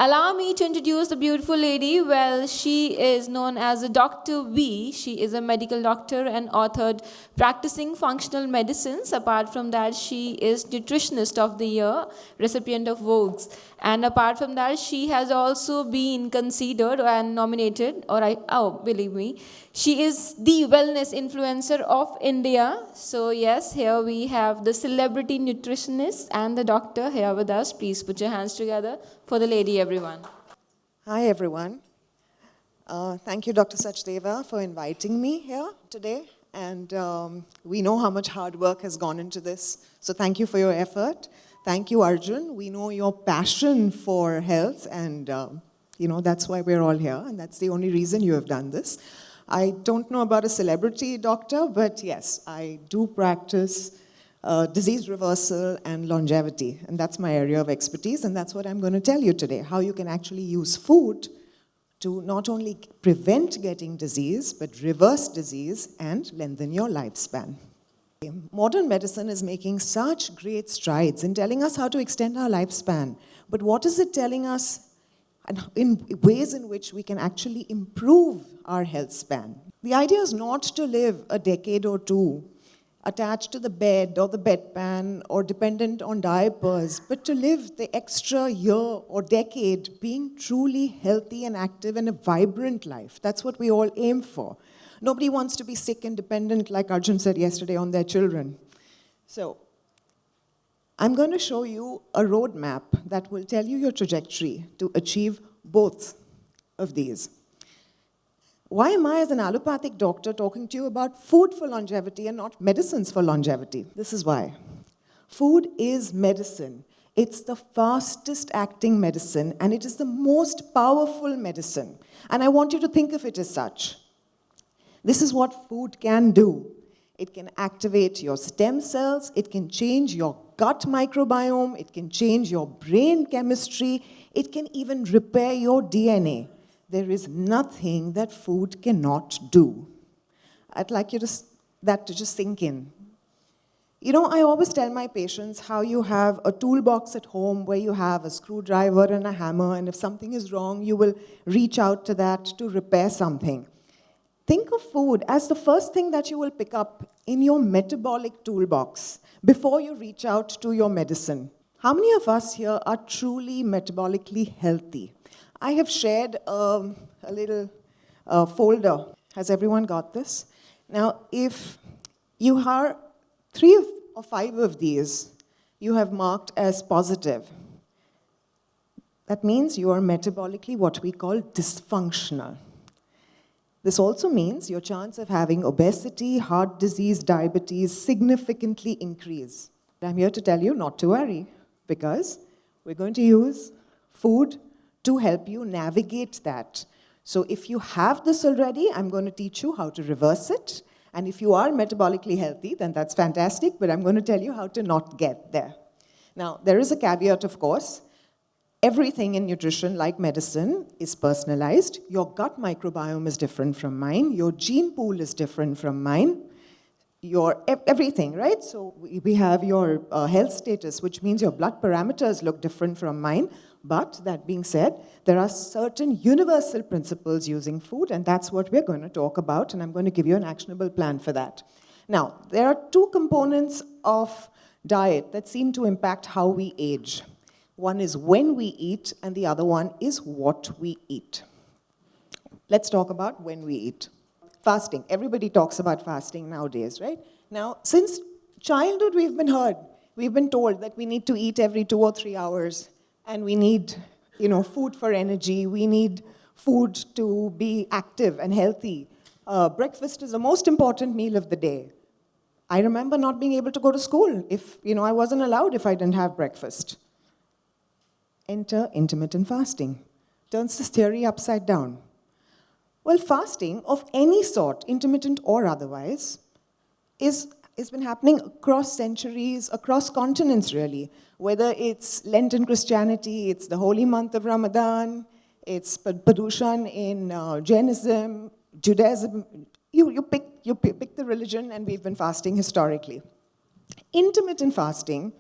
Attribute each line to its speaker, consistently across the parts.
Speaker 1: Allow me to introduce the beautiful lady. Well, she is known as Dr. V. She is a medical doctor and authored practicing functional medicines. Apart from that, she is nutritionist of the year, recipient of Vogues. And apart from that, she has also been considered and nominated, believe me, she is the wellness influencer of India. So yes, here we have the celebrity nutritionist and the doctor here with us. Please put your hands together for the lady, everyone.
Speaker 2: Hi, everyone. Thank you, Dr. Sachdeva, for inviting me here today. And we know how much hard work has gone into this. So thank you for your effort. Thank you, Arjun. We know your passion for health, and that's why we're all here, and that's the only reason you have done this. I don't know about a celebrity doctor, but yes, I do practice disease reversal and longevity, and that's my area of expertise, and that's what I'm going to tell you today, how you can actually use food to not only prevent getting disease, but reverse disease and lengthen your lifespan. Modern medicine is making such great strides in telling us how to extend our lifespan, but what is it telling us in ways in which we can actually improve our health span? The idea is not to live a decade or two attached to the bed or the bedpan or dependent on diapers, but to live the extra year or decade being truly healthy and active and a vibrant life. That's what we all aim for. Nobody wants to be sick and dependent, like Arjun said yesterday, on their children. So I'm going to show you a roadmap that will tell you your trajectory to achieve both of these. Why am I, as an allopathic doctor, talking to you about food for longevity and not medicines for longevity? This is why. Food is medicine. It's the fastest acting medicine, and it is the most powerful medicine. And I want you to think of it as such. This is what food can do. It can activate your stem cells, it can change your gut microbiome, it can change your brain chemistry, it can even repair your DNA. There is nothing that food cannot do. I'd like that to just sink in. I always tell my patients how you have a toolbox at home where you have a screwdriver and a hammer, and if something is wrong, you will reach out to that to repair something. Think of food as the first thing that you will pick up in your metabolic toolbox before you reach out to your medicine. How many of us here are truly metabolically healthy? I have shared a little folder. Has everyone got this? Now, if you are 3 or 5 of these, you have marked as positive. That means you are metabolically what we call dysfunctional. This also means your chance of having obesity, heart disease, diabetes significantly increase. I'm here to tell you not to worry, because we're going to use food to help you navigate that. So if you have this already, I'm going to teach you how to reverse it. And if you are metabolically healthy, then that's fantastic, but I'm going to tell you how to not get there. Now, there is a caveat, of course. Everything in nutrition, like medicine, is personalized. Your gut microbiome is different from mine. Your gene pool is different from mine. Everything, right? So we have your health status, which means your blood parameters look different from mine. But that being said, there are certain universal principles using food, and that's what we're going to talk about, and I'm going to give you an actionable plan for that. Now, there are 2 components of diet that seem to impact how we age. One is when we eat, and the other one is what we eat. Let's talk about when we eat. Fasting. Everybody talks about fasting nowadays, right? Now, since childhood, we've been told that we need to eat every 2 or 3 hours, and we need, food for energy. We need food to be active and healthy. Breakfast is the most important meal of the day. I remember not being able to go to school if, I wasn't allowed if I didn't have breakfast. Enter intermittent fasting. Turns this theory upside down. Well, fasting of any sort, intermittent or otherwise, has been happening across centuries, across continents really. Whether it's Lenten Christianity, it's the holy month of Ramadan, it's Padushan in Jainism, Judaism. You pick the religion, and we've been fasting historically. Intermittent fasting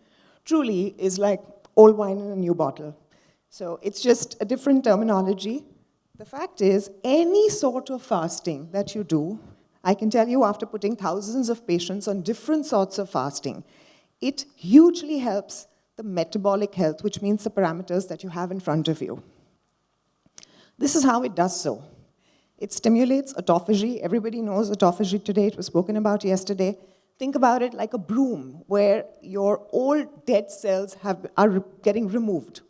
Speaker 2: truly is like old wine in a new bottle. So it's just a different terminology. The fact is, any sort of fasting that you do, I can tell you after putting thousands of patients on different sorts of fasting, it hugely helps the metabolic health, which means the parameters that you have in front of you. This is how it does so. It stimulates autophagy. Everybody knows autophagy today. It was spoken about yesterday. Think about it like a broom where your old dead cells are getting removed.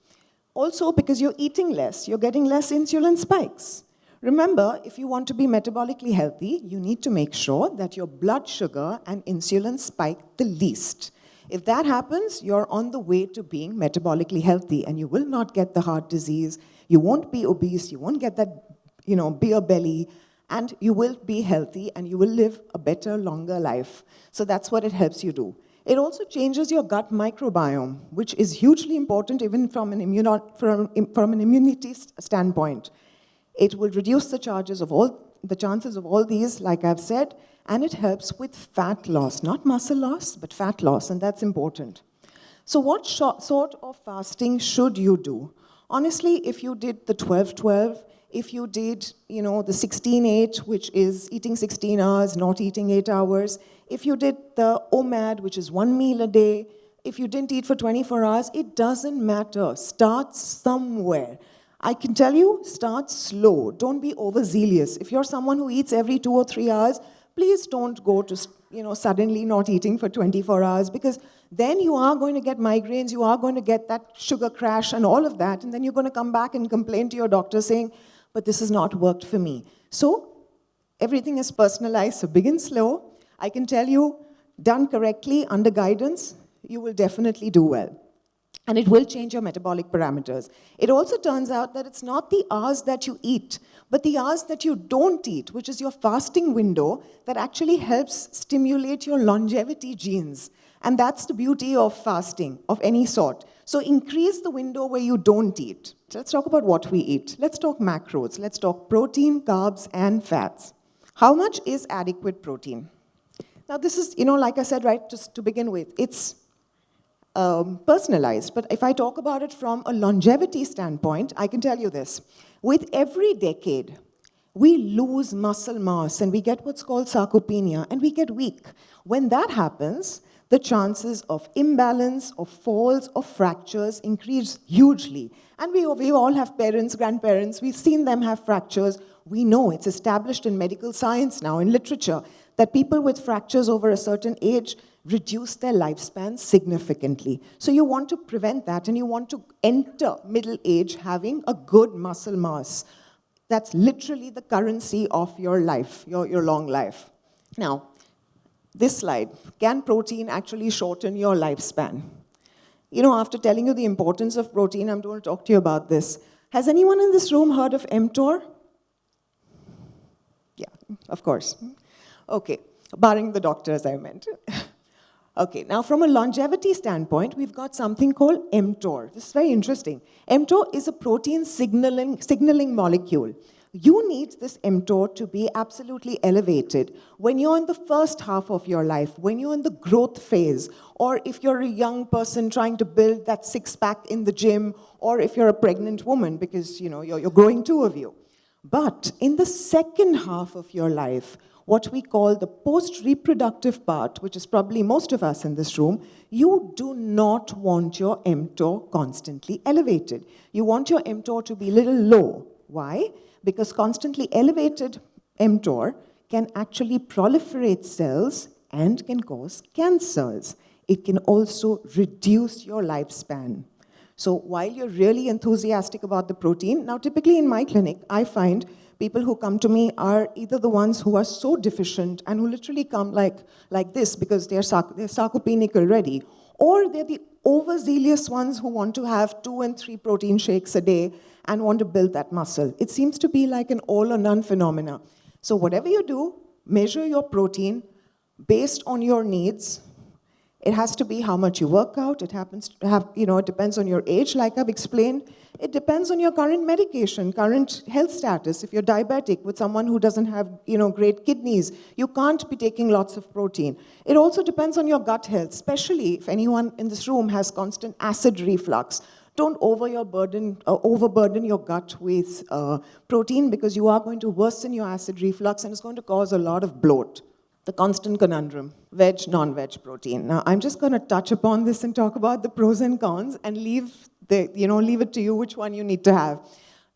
Speaker 2: Also, because you're eating less, you're getting less insulin spikes. Remember, if you want to be metabolically healthy, you need to make sure that your blood sugar and insulin spike the least. If that happens, you're on the way to being metabolically healthy, and you will not get the heart disease, you won't be obese, you won't get that, beer belly, and you will be healthy, and you will live a better, longer life. So that's what it helps you do. It also changes your gut microbiome, which is hugely important even from an immunity standpoint. It will reduce the chances of all these, like I've said, and it helps with fat loss, not muscle loss, but fat loss, and that's important. So what sort of fasting should you do? Honestly, if you did the 12-12, if you did, the 16-8, which is eating 16 hours, not eating 8 hours, if you did the OMAD, which is 1 meal a day, if you didn't eat for 24 hours, it doesn't matter. Start somewhere. I can tell you, start slow. Don't be overzealous. If you're someone who eats every 2 or 3 hours, please don't go to, suddenly not eating for 24 hours, because then you are going to get migraines, you are going to get that sugar crash and all of that, and then you're going to come back and complain to your doctor saying, but this has not worked for me. So everything is personalized, so begin slow. I can tell you, done correctly, under guidance, you will definitely do well. And it will change your metabolic parameters. It also turns out that it's not the hours that you eat, but the hours that you don't eat, which is your fasting window, that actually helps stimulate your longevity genes. And that's the beauty of fasting, of any sort. So increase the window where you don't eat. Let's talk about what we eat. Let's talk macros. Let's talk protein, carbs, and fats. How much is adequate protein? Now this is, like I said, right, just to begin with, it's personalized. But if I talk about it from a longevity standpoint, I can tell you this. With every decade, we lose muscle mass and we get what's called sarcopenia and we get weak. When that happens, the chances of imbalance, of falls, of fractures increase hugely. And we all have parents, grandparents, we've seen them have fractures. We know it's established in medical science now, in literature, that people with fractures over a certain age reduce their lifespan significantly. So you want to prevent that, and you want to enter middle age having a good muscle mass. That's literally the currency of your life, your long life. Now, this slide, can protein actually shorten your lifespan? After telling you the importance of protein, I'm going to talk to you about this. Has anyone in this room heard of mTOR? Yeah, of course. Okay, barring the doctors, I meant. Okay, now from a longevity standpoint, we've got something called mTOR. This is very interesting. mTOR is a protein signaling molecule. You need this mTOR to be absolutely elevated when you're in the first half of your life, when you're in the growth phase, or if you're a young person trying to build that six-pack in the gym, or if you're a pregnant woman because you're growing two of you. But in the second half of your life, what we call the post-reproductive part, which is probably most of us in this room, you do not want your mTOR constantly elevated. You want your mTOR to be a little low. Why? Because constantly elevated mTOR can actually proliferate cells and can cause cancers. It can also reduce your lifespan. So while you're really enthusiastic about the protein, now typically in my clinic, I find people who come to me are either the ones who are so deficient and who literally come like this because they're sarcopenic already, or they're the overzealous ones who want to have 2 and 3 protein shakes a day and want to build that muscle. It seems to be like an all or none phenomena. So whatever you do, measure your protein based on your needs. It has to be how much you work out. It happens to have, it depends on your age, like I've explained. It depends on your current medication, current health status. If you're diabetic with someone who doesn't have, great kidneys, you can't be taking lots of protein. It also depends on your gut health, especially if anyone in this room has constant acid reflux. Don't overburden your gut with protein, because you are going to worsen your acid reflux and it's going to cause a lot of bloat. The constant conundrum, veg, non-veg protein. Now, I'm just going to touch upon this and talk about the pros and cons and leave it to you which one you need to have.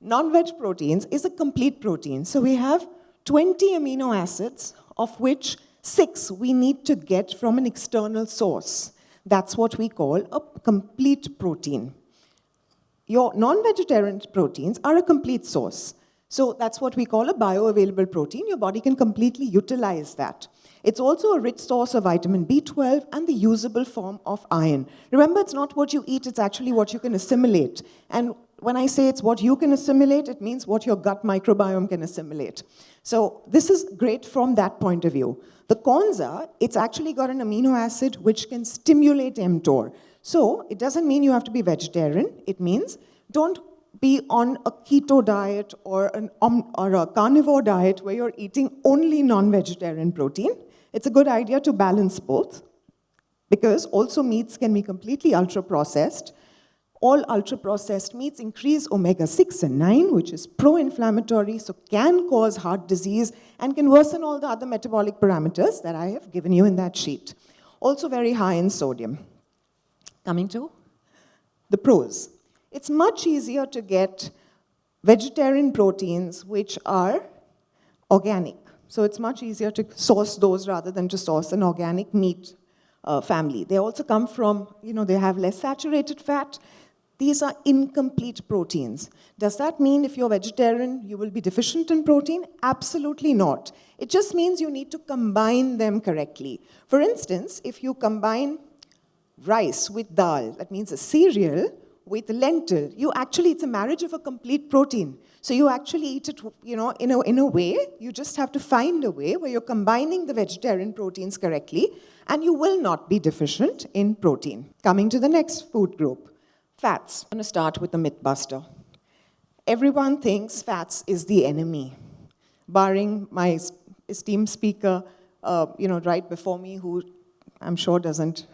Speaker 2: Non-veg proteins is a complete protein. So we have 20 amino acids, of which 6 we need to get from an external source. That's what we call a complete protein. Your non-vegetarian proteins are a complete source. So that's what we call a bioavailable protein. Your body can completely utilize that. It's also a rich source of vitamin B12 and the usable form of iron. Remember, it's not what you eat, it's actually what you can assimilate. And when I say it's what you can assimilate, it means what your gut microbiome can assimilate. So this is great from that point of view. The cons are, it's actually got an amino acid which can stimulate mTOR. So it doesn't mean you have to be vegetarian. It means don't be on a keto diet or a carnivore diet where you're eating only non-vegetarian protein. It's a good idea to balance both, because also meats can be completely ultra-processed. All ultra-processed meats increase omega-6 and 9, which is pro-inflammatory, so can cause heart disease and can worsen all the other metabolic parameters that I have given you in that sheet. Also very high in sodium. Coming to the pros. It's much easier to get vegetarian proteins which are organic. So it's much easier to source those rather than to source an organic meat family. They also come from, they have less saturated fat. These are incomplete proteins. Does that mean if you're vegetarian, you will be deficient in protein? Absolutely not. It just means you need to combine them correctly. For instance, if you combine rice with dal, that means a cereal, with lentil, it's a marriage of a complete protein. So you actually eat it, in a way, you just have to find a way where you're combining the vegetarian proteins correctly, and you will not be deficient in protein. Coming to the next food group, fats. I'm going to start with the myth buster. Everyone thinks fats is the enemy, barring my esteemed speaker, right before me, who I'm sure doesn't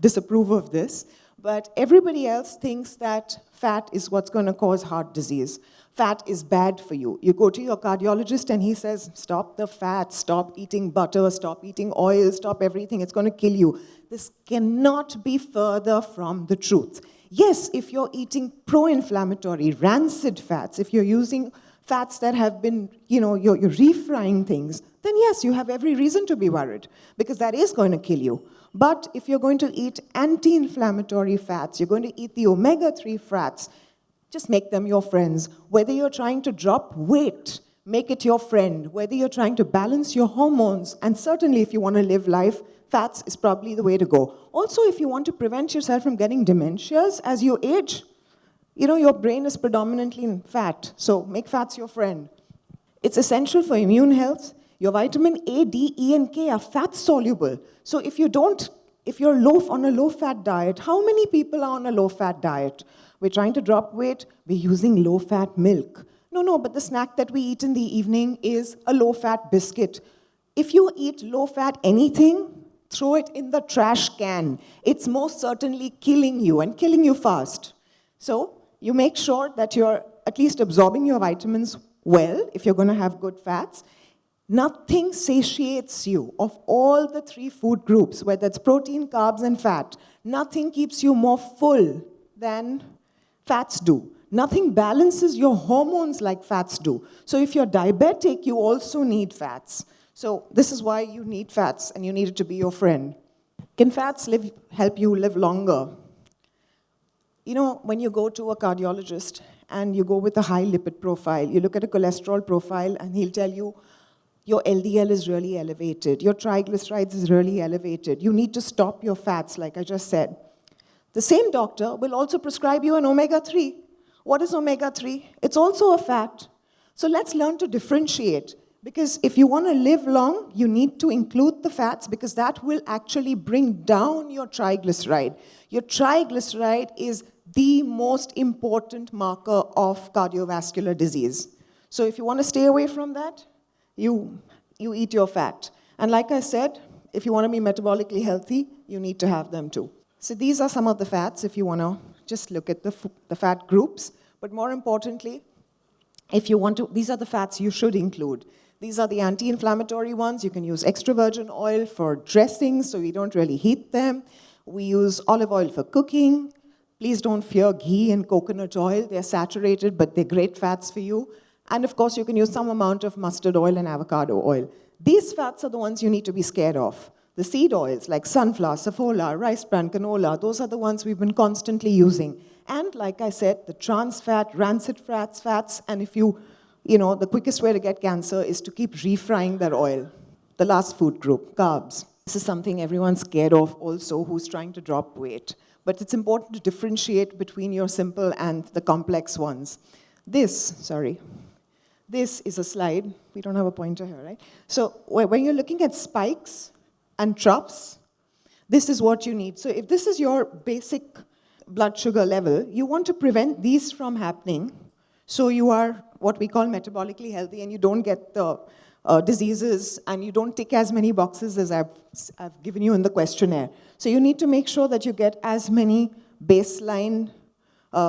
Speaker 2: disapprove of this. But everybody else thinks that fat is what's going to cause heart disease. Fat is bad for you. You go to your cardiologist and he says, stop the fat, stop eating butter, stop eating oil, stop everything, it's going to kill you. This cannot be further from the truth. Yes, if you're eating pro-inflammatory, rancid fats, if you're using fats that have been, you're refrying things, then yes, you have every reason to be worried, because that is going to kill you. But if you're going to eat anti-inflammatory fats, you're going to eat the omega-3 fats, just make them your friends. Whether you're trying to drop weight, make it your friend. Whether you're trying to balance your hormones, and certainly if you want to live life, fats is probably the way to go. Also, if you want to prevent yourself from getting dementias as you age, your brain is predominantly in fat, so make fats your friend. It's essential for immune health. Your vitamin A, D, E, and K are fat soluble. So if you're on a low-fat diet, how many people are on a low-fat diet? We're trying to drop weight, we're using low-fat milk. No, but the snack that we eat in the evening is a low-fat biscuit. If you eat low-fat anything, throw it in the trash can. It's most certainly killing you, and killing you fast. So you make sure that you're at least absorbing your vitamins well, if you're going to have good fats. Nothing satiates you of all the 3 food groups, whether it's protein, carbs, and fat. Nothing keeps you more full than fats do. Nothing balances your hormones like fats do. So if you're diabetic, you also need fats. So this is why you need fats, and you need it to be your friend. Can fats help you live longer? When you go to a cardiologist and you go with a high lipid profile, you look at a cholesterol profile and he'll tell you, your LDL is really elevated, your triglycerides is really elevated, you need to stop your fats, like I just said. The same doctor will also prescribe you an omega-3. What is omega-3? It's also a fat. So let's learn to differentiate, because if you want to live long, you need to include the fats, because that will actually bring down your triglyceride. Your triglyceride is the most important marker of cardiovascular disease. So if you want to stay away from that, you eat your fat. And like I said, if you want to be metabolically healthy, you need to have them too. So these are some of the fats if you want to just look at the fat groups. But more importantly, if you want to, these are the fats you should include. These are the anti-inflammatory ones. You can use extra virgin oil for dressings, so you don't really heat them. We use olive oil for cooking. Please don't fear ghee and coconut oil. They're saturated, but they're great fats for you. And of course, you can use some amount of mustard oil and avocado oil. These fats are the ones you need to be scared of. The seed oils like sunflower, safflower, rice bran, canola, those are the ones we've been constantly using. And like I said, the trans fat, rancid fats, and if the quickest way to get cancer is to keep refrying that oil. The last food group, carbs. This is something everyone's scared of also who's trying to drop weight. But it's important to differentiate between your simple and the complex ones. This is a slide. We don't have a pointer here, right? So when you're looking at spikes and troughs, this is what you need. So if this is your basic blood sugar level, you want to prevent these from happening so you are what we call metabolically healthy and you don't get the diseases and you don't tick as many boxes as I've given you in the questionnaire. So you need to make sure that you get as many baseline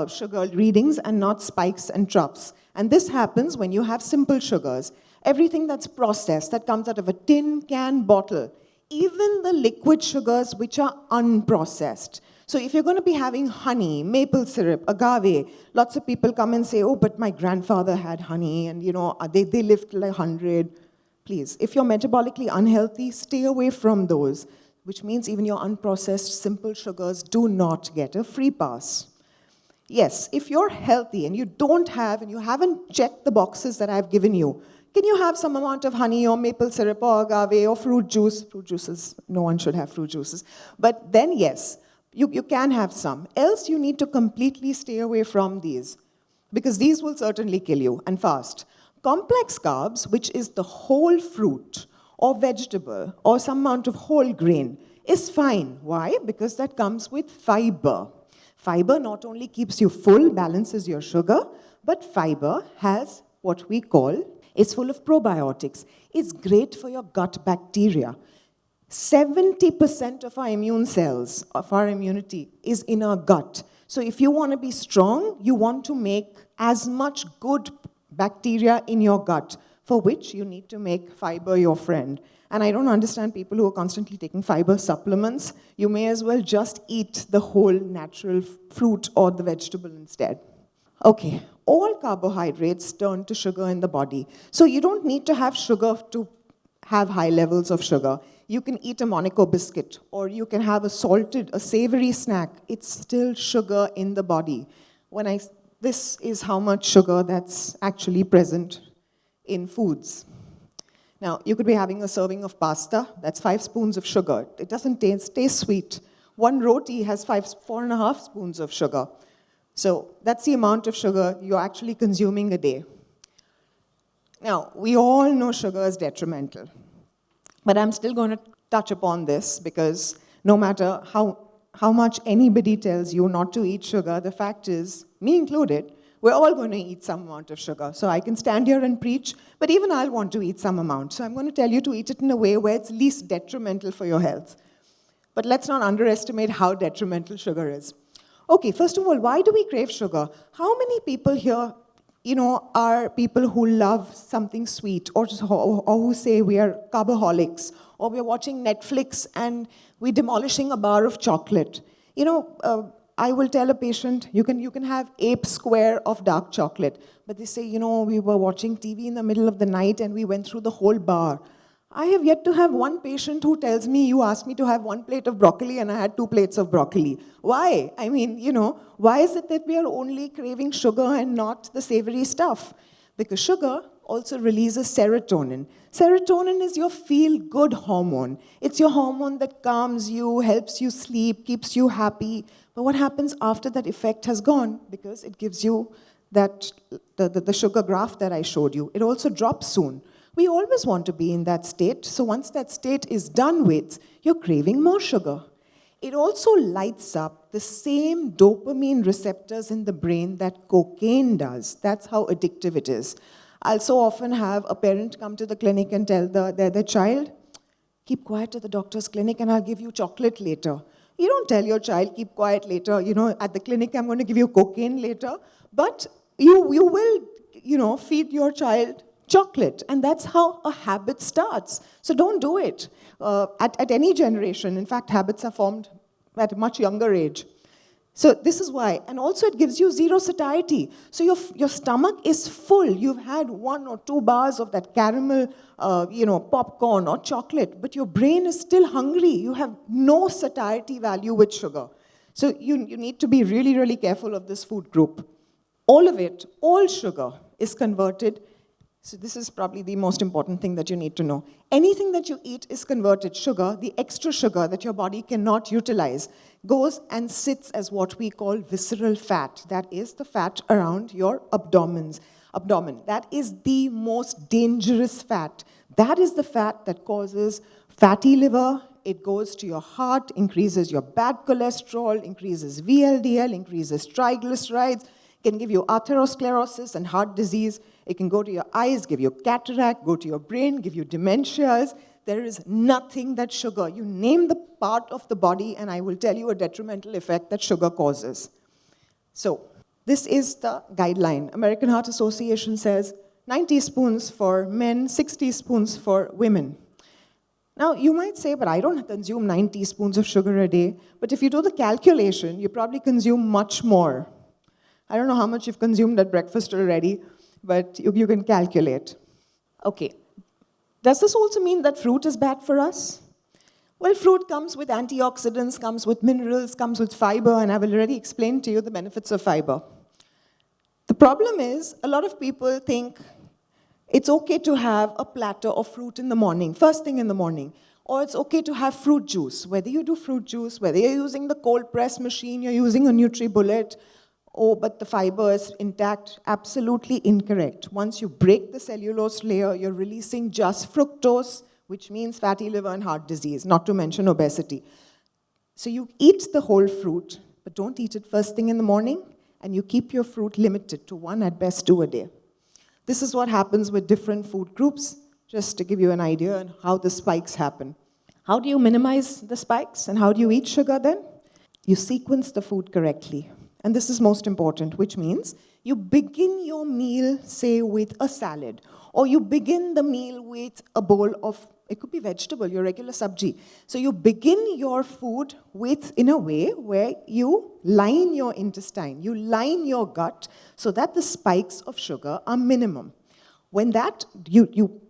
Speaker 2: sugar readings and not spikes and troughs. And this happens when you have simple sugars. Everything that's processed, that comes out of a tin, can, bottle, even the liquid sugars which are unprocessed. So if you're going to be having honey, maple syrup, agave, lots of people come and say, oh, but my grandfather had honey and they lived like 100. Please, if you're metabolically unhealthy, stay away from those, which means even your unprocessed simple sugars do not get a free pass. Yes, if you're healthy and you haven't checked the boxes that I've given you, can you have some amount of honey or maple syrup or agave or fruit juice? Fruit juices, no one should have fruit juices. But then yes, you can have some. Else you need to completely stay away from these because these will certainly kill you and fast. Complex carbs, which is the whole fruit or vegetable or some amount of whole grain, is fine. Why? Because that comes with fiber. Fiber not only keeps you full, balances your sugar, but fiber has what we call, it's full of probiotics. It's great for your gut bacteria. 70% of our immune cells, of our immunity, is in our gut. So if you want to be strong, you want to make as much good bacteria in your gut, for which you need to make fiber your friend. And I don't understand people who are constantly taking fiber supplements. You may as well just eat the whole natural fruit or the vegetable instead. Okay, all carbohydrates turn to sugar in the body. So you don't need to have sugar to have high levels of sugar. You can eat a Monaco biscuit, or you can have a savory snack. It's still sugar in the body. This is how much sugar that's actually present in foods. Now, you could be having a serving of pasta. That's 5 spoons of sugar. It doesn't taste sweet. One roti has 4.5 spoons of sugar. So that's the amount of sugar you're actually consuming a day. Now, we all know sugar is detrimental. But I'm still going to touch upon this because no matter how much anybody tells you not to eat sugar, the fact is, me included, we're all going to eat some amount of sugar. So I can stand here and preach, but even I'll want to eat some amount. So I'm going to tell you to eat it in a way where it's least detrimental for your health. But let's not underestimate how detrimental sugar is. Okay, first of all, why do we crave sugar? How many people here are people who love something sweet or who say we are carboholics or we're watching Netflix and we're demolishing a bar of chocolate? I will tell a patient, you can have ape square of dark chocolate. But they say, we were watching TV in the middle of the night and we went through the whole bar. I have yet to have one patient who tells me, you asked me to have 1 plate of broccoli and I had 2 plates of broccoli. Why? I mean, why is it that we are only craving sugar and not the savory stuff? Because sugar also releases serotonin. Serotonin is your feel-good hormone. It's your hormone that calms you, helps you sleep, keeps you happy. But what happens after that effect has gone? Because it gives you that the sugar graph that I showed you. It also drops soon. We always want to be in that state, so once that state is done with, you're craving more sugar. It also lights up the same dopamine receptors in the brain that cocaine does. That's how addictive it is. I'll so often have a parent come to the clinic and tell their child, keep quiet at the doctor's clinic and I'll give you chocolate later. You don't tell your child, keep quiet later, at the clinic I'm going to give you cocaine later, but you will, feed your child chocolate, and that's how a habit starts. So don't do it at any generation. In fact, habits are formed at a much younger age. So this is why. And also it gives you zero satiety. So your stomach is full. You've had 1 or 2 bars of that caramel, popcorn or chocolate, but your brain is still hungry. You have no satiety value with sugar. So you need to be really, really careful of this food group. All of it, all sugar is converted. So this is probably the most important thing that you need to know. Anything that you eat is converted sugar. The extra sugar that your body cannot utilize goes and sits as what we call visceral fat. That is the fat around your abdomen. That is the most dangerous fat. That is the fat that causes fatty liver. It goes to your heart, increases your bad cholesterol, increases VLDL, increases triglycerides, can give you atherosclerosis and heart disease. It can go to your eyes, give you cataract, go to your brain, give you dementias. There is nothing that sugar, you name the part of the body and I will tell you a detrimental effect that sugar causes. So, this is the guideline. American Heart Association says 9 teaspoons for men, 6 teaspoons for women. Now, you might say, but I don't consume 9 teaspoons of sugar a day. But if you do the calculation, you probably consume much more. I don't know how much you've consumed at breakfast already, but you can calculate. Okay. Does this also mean that fruit is bad for us? Well, fruit comes with antioxidants, comes with minerals, comes with fiber, and I've already explained to you the benefits of fiber. The problem is, a lot of people think it's okay to have a platter of fruit in the morning, first thing in the morning, or it's okay to have fruit juice. Whether you do fruit juice, whether you're using the cold press machine, you're using a NutriBullet, but the fiber is intact, absolutely incorrect. Once you break the cellulose layer, you're releasing just fructose, which means fatty liver and heart disease, not to mention obesity. So you eat the whole fruit, but don't eat it first thing in the morning, and you keep your fruit limited to 1, at best 2 a day. This is what happens with different food groups, just to give you an idea on how the spikes happen. How do you minimize the spikes, and how do you eat sugar then? You sequence the food correctly. And this is most important, which means you begin your meal, say, with a salad, or you begin the meal with a bowl of, it could be vegetable, your regular sabji. So you begin your food in a way where you line your intestine, you line your gut, so that the spikes of sugar are minimum. When that,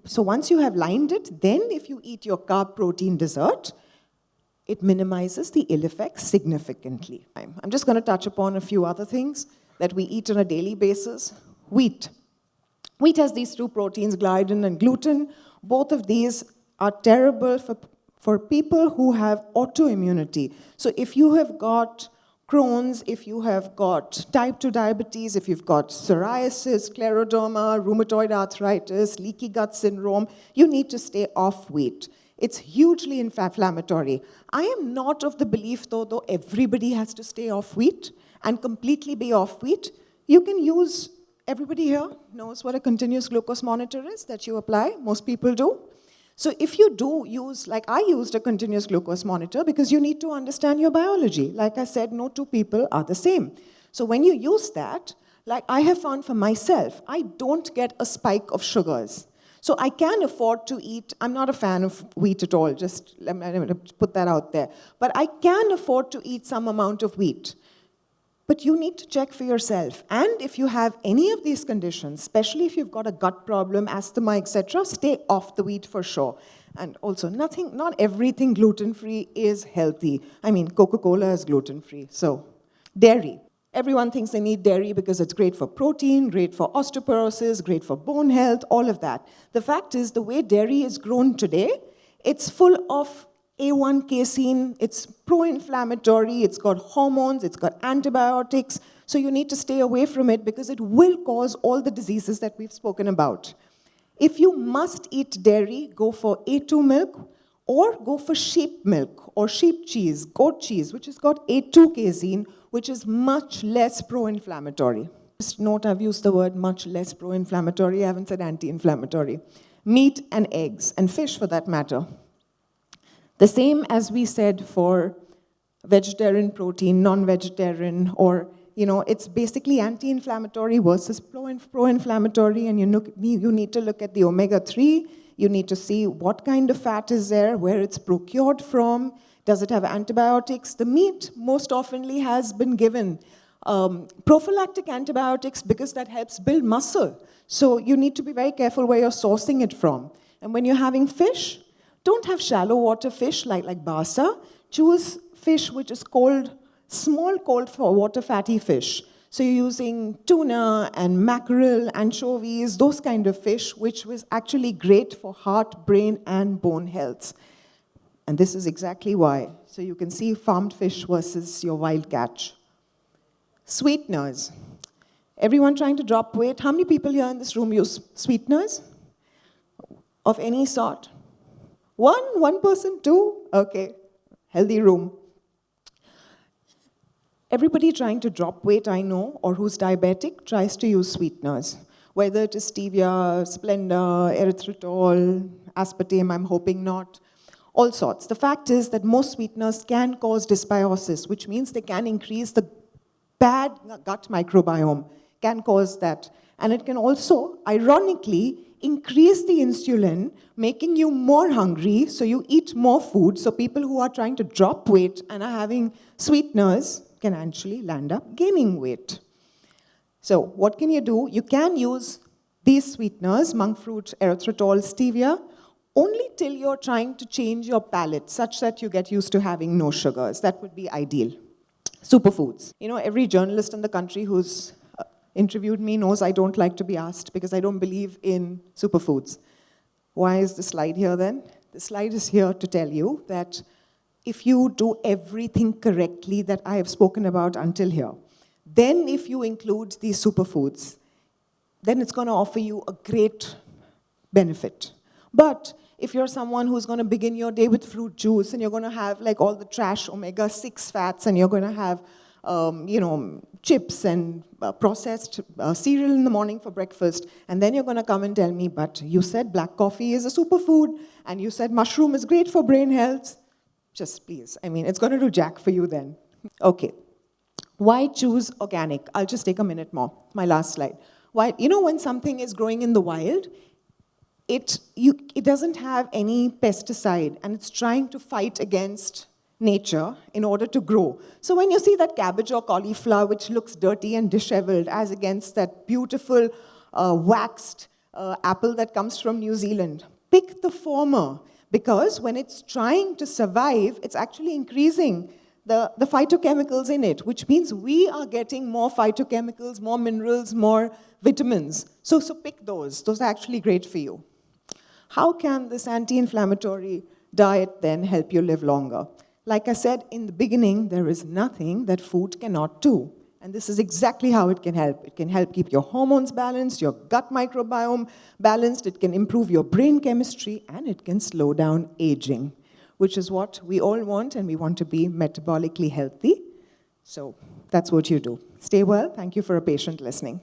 Speaker 2: so once you have lined it, then if you eat your carb protein dessert, it minimizes the ill effects significantly. I'm just going to touch upon a few other things that we eat on a daily basis. Wheat. Wheat has these 2 proteins, gliadin and gluten. Both of these are terrible for people who have autoimmunity. So if you have got Crohn's, if you have got type 2 diabetes, if you've got psoriasis, scleroderma, rheumatoid arthritis, leaky gut syndrome, you need to stay off wheat. It's hugely inflammatory. I am not of the belief, though everybody has to stay off wheat and completely be off wheat. You can use, everybody here knows what a continuous glucose monitor is that you apply. Most people do. So if you do use, like I used a continuous glucose monitor, because you need to understand your biology. Like I said, no 2 people are the same. So when you use that, like I have found for myself, I don't get a spike of sugars. So I can afford to eat, I'm not a fan of wheat at all, just let me put that out there. But I can afford to eat some amount of wheat. But you need to check for yourself. And if you have any of these conditions, especially if you've got a gut problem, asthma, etc., stay off the wheat for sure. And also, not everything gluten-free is healthy. I mean, Coca-Cola is gluten-free. So, dairy. Everyone thinks they need dairy because it's great for protein, great for osteoporosis, great for bone health, all of that. The fact is, the way dairy is grown today, it's full of A1 casein, it's pro-inflammatory, it's got hormones, it's got antibiotics, so you need to stay away from it because it will cause all the diseases that we've spoken about. If you must eat dairy, go for A2 milk, or go for sheep milk, or sheep cheese, goat cheese, which has got A2 casein, which is much less pro-inflammatory. Just note, I've used the word much less pro-inflammatory, I haven't said anti-inflammatory. Meat and eggs, and fish for that matter. The same as we said for vegetarian protein, non-vegetarian, or, it's basically anti-inflammatory versus pro-inflammatory, and you need to look at the omega-3. You need to see what kind of fat is there, where it's procured from, does it have antibiotics? The meat most oftenly has been given prophylactic antibiotics because that helps build muscle. So you need to be very careful where you're sourcing it from. And when you're having fish, don't have shallow water fish like basa. Choose fish which is small cold water fatty fish. So you're using tuna and mackerel, anchovies, those kind of fish, which was actually great for heart, brain, and bone health. And this is exactly why. So you can see farmed fish versus your wild catch. Sweeteners. Everyone trying to drop weight? How many people here in this room use sweeteners of any sort? One person, two? Okay, healthy room. Everybody trying to drop weight, I know, or who's diabetic, tries to use sweeteners. Whether it is stevia, Splenda, erythritol, aspartame, I'm hoping not, all sorts. The fact is that most sweeteners can cause dysbiosis, which means they can increase the bad gut microbiome, can cause that. And it can also, ironically, increase the insulin, making you more hungry, so you eat more food. So people who are trying to drop weight and are having sweeteners can actually land up gaining weight. So what can you do? You can use these sweeteners, monk fruit, erythritol, stevia, only till you're trying to change your palate, such that you get used to having no sugars. That would be ideal. Superfoods. Every journalist in the country who's interviewed me knows I don't like to be asked because I don't believe in superfoods. Why is the slide here then? The slide is here to tell you that if you do everything correctly that I have spoken about until here, then if you include these superfoods, then it's going to offer you a great benefit. But if you're someone who's going to begin your day with fruit juice and you're going to have like all the trash omega-6 fats and you're going to have chips and processed cereal in the morning for breakfast, and then you're going to come and tell me, but you said black coffee is a superfood and you said mushroom is great for brain health. Just please, it's going to do jack for you then. Okay, why choose organic? I'll just take a minute more, my last slide. Why? When something is growing in the wild, it doesn't have any pesticide, and it's trying to fight against nature in order to grow. So when you see that cabbage or cauliflower, which looks dirty and disheveled, as against that beautiful waxed apple that comes from New Zealand, pick the former, because when it's trying to survive, it's actually increasing the phytochemicals in it, which means we are getting more phytochemicals, more minerals, more vitamins. So pick those. Those are actually great for you. How can this anti-inflammatory diet then help you live longer? Like I said in the beginning, there is nothing that food cannot do. And this is exactly how it can help. It can help keep your hormones balanced, your gut microbiome balanced, it can improve your brain chemistry, and it can slow down aging, which is what we all want, and we want to be metabolically healthy. So that's what you do. Stay well. Thank you for a patient listening.